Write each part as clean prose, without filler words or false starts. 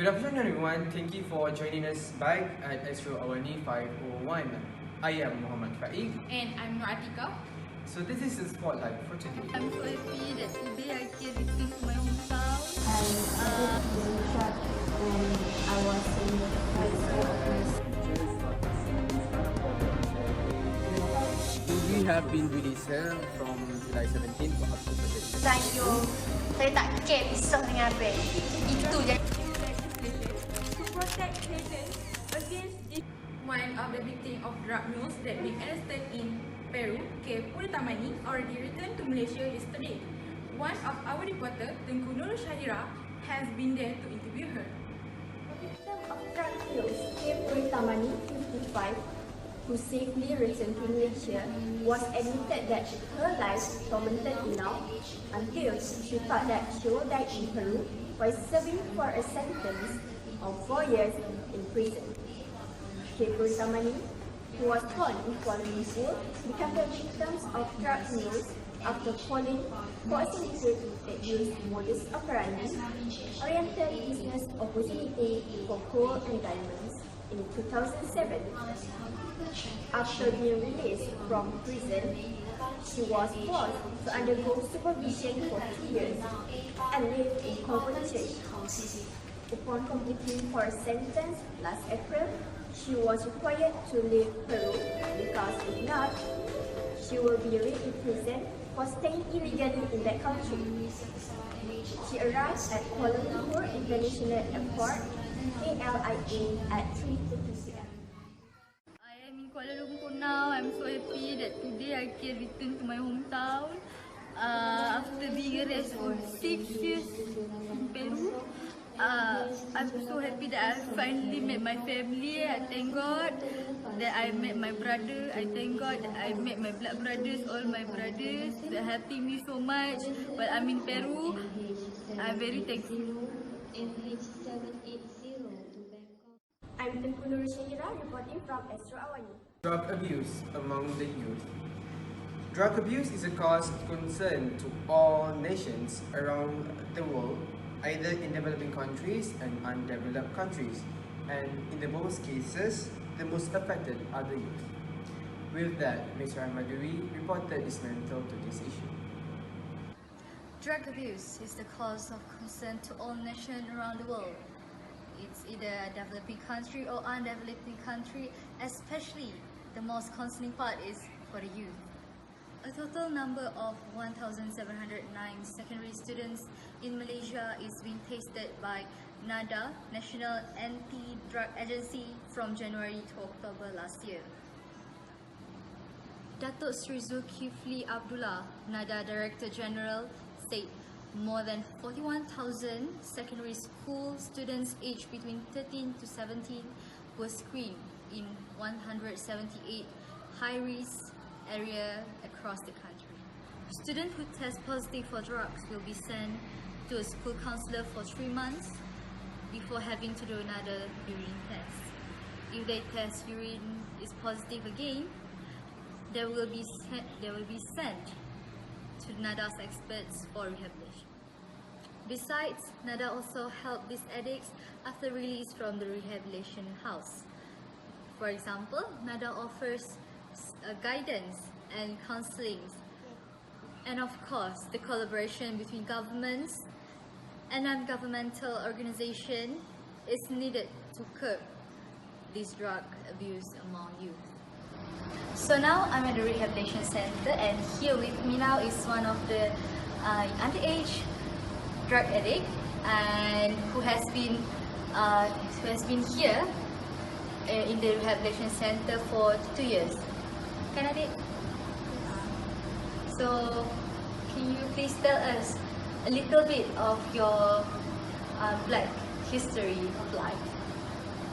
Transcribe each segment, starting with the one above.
afternoon everyone, thank you for joining us back at Astro Awani 501. I am Mohamad Faaiq. And I'm Atiqah. So this is the spotlight for today. I'm so happy that today I can return to my hometown. And I was in the We have been released from July 17 to up to 30. Saya tak kisah dengan Abel. Itu je. To protect patients against one of the victims of drug mules that we arrested in Peru, Puritamani, already returned to Malaysia yesterday. One of our reporter, Tengku Nurul Syahira, has been there to interview her. The victim of drug mules, Puritamani 55, who safely returned to Malaysia, was admitted that her life tormented enough until she thought that she would die in Peru while serving for a sentence of 4 years in prison. Puritamani, who was born in Kuala Lumpur, became the victims of drug mules after falling for a syndicate that used modus operandi, oriented business opportunity for coal and diamonds in 2007. After being released from prison, she was forced to undergo supervision for 2 years and live in convention. Upon completing her sentence last April, she was required to leave Peru because if not, she will be re-imprisoned for staying illegally in that country. She arrived at Kuala Lumpur International Airport, ALIA, at 3:30 p.m. I am in Kuala Lumpur now. I'm so happy that today I can return to my hometown. After being arrested for 6 years in Peru, I'm so happy that I finally met my family. I thank God that I met my brother. I thank God that I met my blood brothers, all my brothers. They're helping me so much. But I'm in Peru. I'm very thankful. I'm Tengku Syahira reporting from Astro Awani. Drug abuse among the youth. Drug abuse is a cause of concern to all nations around the world, either in developing countries and undeveloped countries, and in the most cases, the most affected are the youth. With that, Maysarah Madhuri reported dismantle to this issue. Drug abuse is the cause of concern to all nations around the world. It's either a developing country or undeveloping country, especially the most concerning part is for the youth. A total number of 1,709 secondary students in Malaysia is being tested by NADA, National Anti-Drug Agency, from January to October last year. Datuk Sri Zulkifli Abdullah, NADA Director General, said more than 41,000 secondary school students aged between 13 to 17 were screened in 178 high-risk areas across the country. Students who test positive for drugs will be sent to a school counselor for 3 months before having to do another urine test. If they test urine is positive again, they will be sent to NADA's experts for rehabilitation. Besides, NADA also help these addicts after release from the rehabilitation house. For example, NADA offers guidance and counseling, and of course, the collaboration between governments and non-governmental organizations is needed to curb this drug abuse among youth. So now I'm at the rehabilitation center, and here with me now is one of the underage drug addict and who has been here in the rehabilitation center for 2 years. Can I did? So can you please tell us a little bit of your black history of life?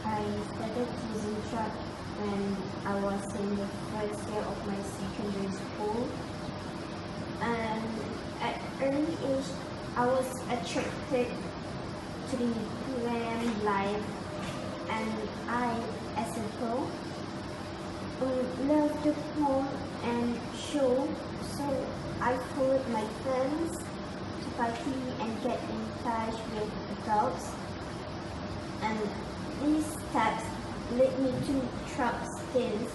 I started using drugs when I was in the first year of my secondary school, and at early age I was attracted to the glam life, and I, as a girl, love to perform and show, so I followed my friends to party and get in touch with adults. and these steps led me to Trump's stance.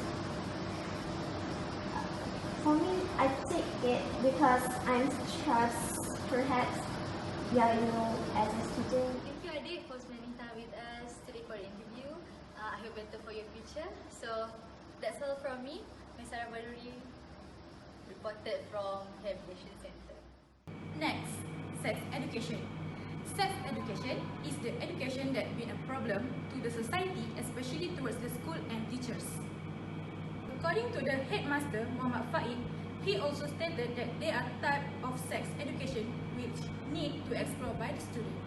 For me, I take it because I'm stressed, perhaps, yeah, as a student. Thank you, Adik, for spending time with us today for the interview. I hope better for your future. So, that's all from me. Maysarah Madhuri, reported from Rehabilitation Center. Next, sex education. Sex education is the education that been a problem to the society, especially towards the school and teachers. According to the headmaster, Mohamad Faaiq, he also stated that there are types of sex education which need to explore by the student.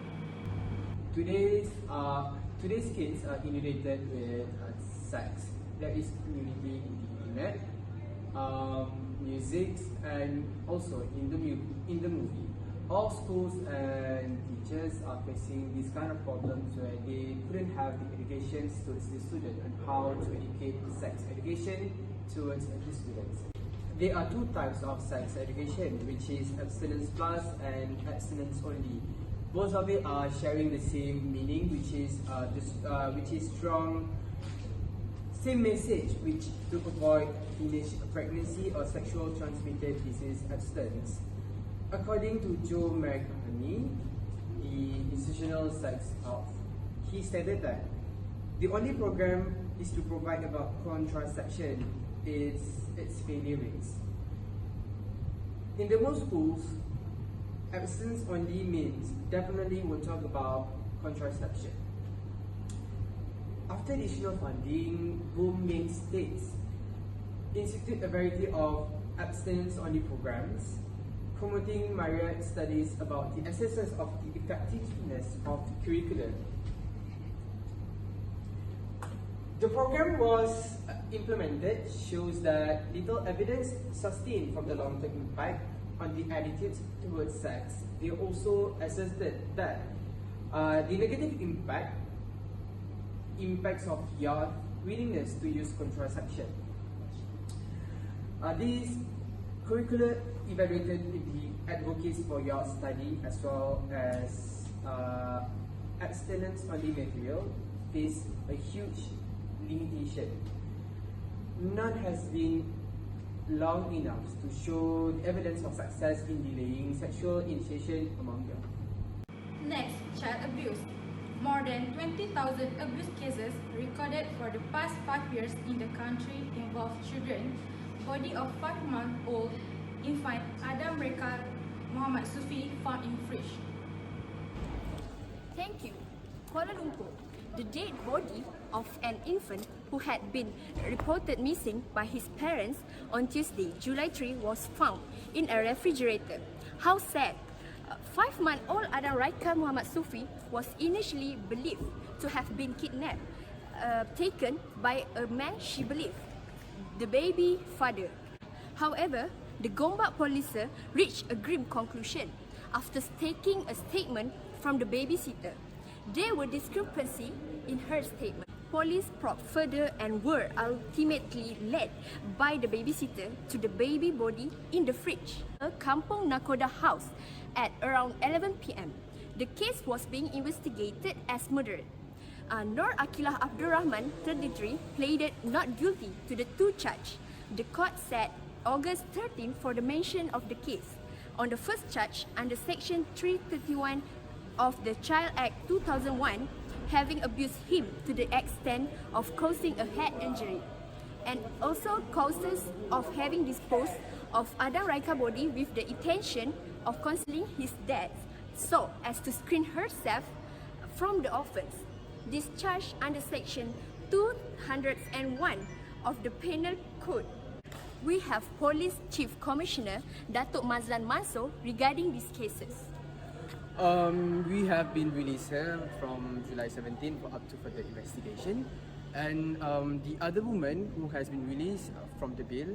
Today's kids are inundated with sex. There is community in the internet, music, and also in the movie. All schools and teachers are facing these kind of problems where they couldn't have the education towards the student on how to educate the sex education towards the students. There are two types of sex education, which is abstinence plus and abstinence only. Both of it are sharing the same meaning, which is strong, same message, which to avoid teenage pregnancy or sexual transmitted disease abstinence. According to Joe McHoney, the institutional sex of, he stated that the only program is to provide about contraception. Its failure rates. In the most schools, abstinence only means definitely we'll talk about contraception. After additional funding, booming states institute a variety of abstinence only programs, promoting myriad studies about the assessments of the effectiveness of the curriculum. The program was implemented shows that little evidence sustained from the long-term impact on the attitudes towards sex. They also asserted that the negative impacts of your willingness to use contraception. These curricula evaluated the advocates for your study as well as abstinence-only material face a huge limitation. None has been long enough to show the evidence of success in delaying sexual initiation among them. Next, child abuse. More than 20,000 abuse cases recorded for the past 5 years in the country involve children. Body of 5-month-old infant Adam Rekar Muhammad Sufi found in fridge. Thank you. Kuala Lumpur. The dead body of an infant who had been reported missing by his parents on Tuesday, July 3, was found in a refrigerator. How sad! 5-month-old Adam Raika Muhammad Sufi was initially believed to have been kidnapped, taken by a man she believed, the baby father. However, the Gombak police reached a grim conclusion after taking a statement from the babysitter. There were discrepancies in her statement. Police probed further and were ultimately led by the babysitter to the baby body in the fridge, a Kampung Nakoda house at around 11 p.m. The case was being investigated as murder. Nur Akilah Abdul Rahman, 33, pleaded not guilty to the two charges. The court set August 13 for the mention of the case. On the first charge, under Section 331 of the Child Act 2001, having abused him to the extent of causing a head injury, and also causes of having disposed of Adam Raika body with the intention of concealing his death so as to screen herself from the offence. Discharged under Section 201 of the Penal Code. We have Police Chief Commissioner Datuk Mazlan Mansor regarding these cases. We have been released here from July 17 for up to further investigation, and the other woman who has been released from the bail.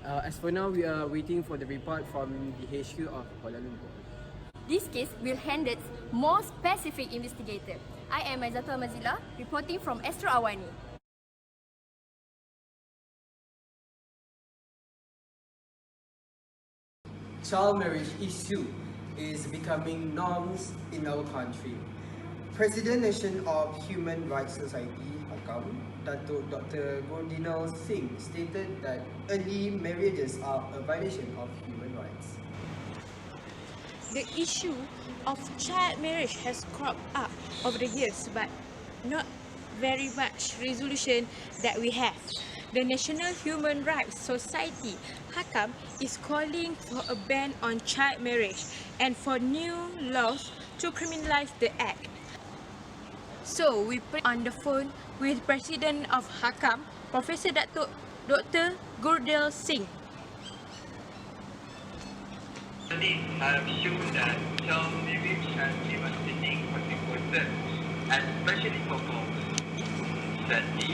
As for now, we are waiting for the report from the HQ of Kuala Lumpur. This case will handle more specific investigator. I am Maizatul Amazila, reporting from Astro Awani. Child marriage issue is becoming norms in our country. President Nation of Human Rights Society, HAKAM, Datuk Dr. Gordinal Singh stated that early marriages are a violation of human rights. The issue of child marriage has cropped up over the years, but not very much resolution that we have. The National Human Rights Society, HAKAM, is calling for a ban on child marriage and for new laws to criminalize the act. So, we put on the phone with President of HAKAM, Professor Dr. Gurdel Singh. Studies have shown that child marriage has devastating consequences, especially for girls. Sadly,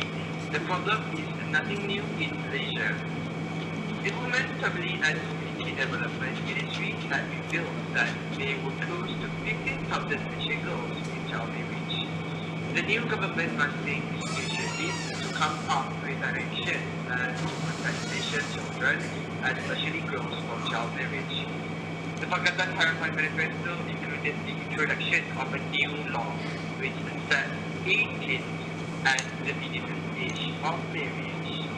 the problem is nothing new in Malaysia. The Women, Family and Community Development Ministry had revealed that there were close to 15,000 Malaysian girls in child marriage. The new government must take initiatives to come up with direction and to protect Malaysian children, especially girls, from child marriage. The Pakatan Harapan Manifesto included the introduction of a new law which sets 18 as the minimum age of marriage.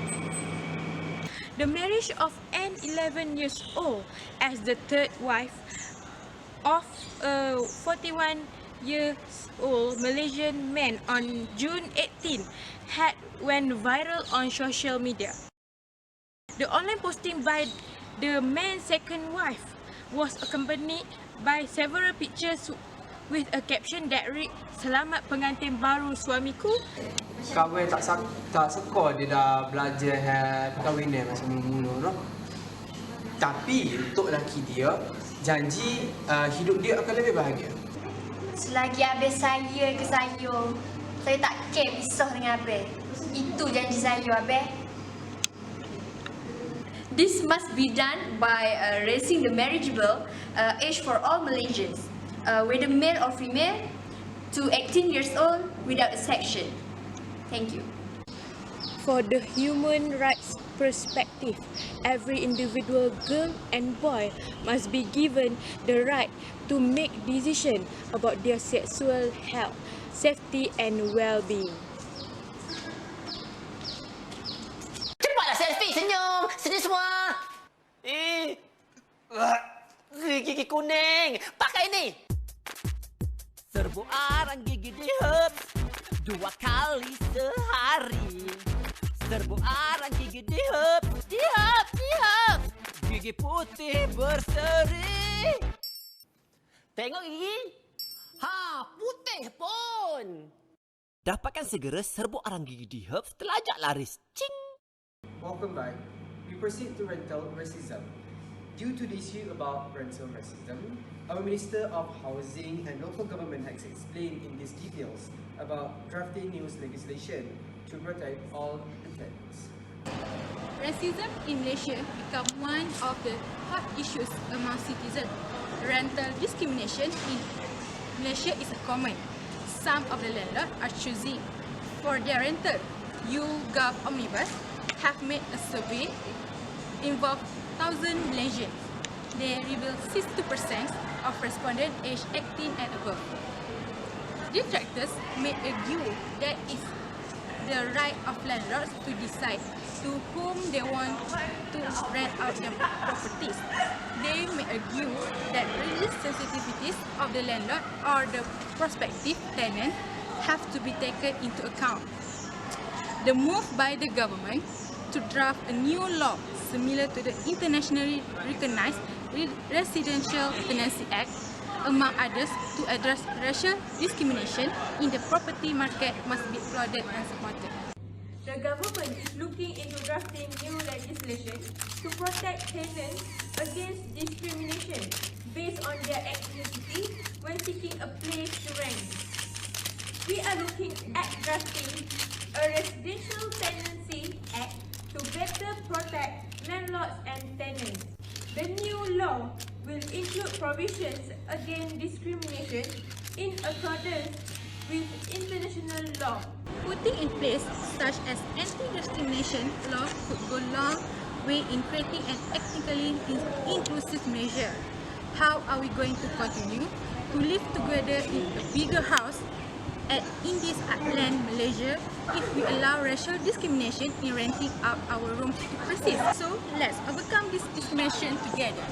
The marriage of an 11 years old as the third wife of a 41-year-old Malaysian man on June 18 had went viral on social media. The online posting by the man's second wife was accompanied by several pictures with a caption that read, "Selamat pengantin baru suamiku." Kahwin tak sekor dia dah belajar perkahwinan masa mula-mula, no? Tapi untuk lelaki dia, janji hidup dia akan lebih bahagia. Selagi abang saya ke saya tak care pisah dengan abang. Itu janji saya, abang. This must be done by raising the marriageable age for all Malaysians, whether male or female, to 18 years old without exception. Thank you. For the human rights perspective, every individual girl and boy must be given the right to make decisions about their sexual health, safety and well-being. Cepatlah selfie, senyum! Senyum semua! Gigi kuning! Pakai ni! Serbu arang gigi dihep 2 kali sehari. Serbu arang gigi dihep, dihep. Gigi putih berseri. Tengok gigi. Ha, putih pun. Dapatkan segera serbuk arang gigi dihep setelah ajak laris. Cing! Welcome back. We proceed to rental racism. Due to the issue about rental racism, our Minister of Housing and Local Government has explained in these details about drafting new legislation to protect all the tenants. Racism in Malaysia become one of the hot issues among citizens. Rental discrimination in Malaysia is common. Some of the landlords are choosing for their rental. YouGov Omnibus have made a survey involve 1,000 Malaysians. They reveal 62% of respondents aged 18 and above. Detractors may argue that it's the right of landlords to decide to whom they want to rent out their properties. They may argue that religious sensitivities of the landlord or the prospective tenant have to be taken into account. The move by the government to draft a new law similar to the internationally recognized Residential Tenancy Act, among others, to address racial discrimination in the property market must be applauded and supported. The government is looking into drafting new legislation to protect tenants against discrimination based on their ethnicity when seeking a place to rent. We are looking at drafting a Residential Tenancy Act to better protect landlords and tenants. The new law will include provisions against discrimination in accordance with international law. Putting in place such as anti-discrimination law could go a long way in creating an ethnically inclusive measure. How are we going to continue to live together in a bigger house in this heartland Malaysia if we allow racial discrimination in renting out our rooms to persist. So let's overcome this discrimination together.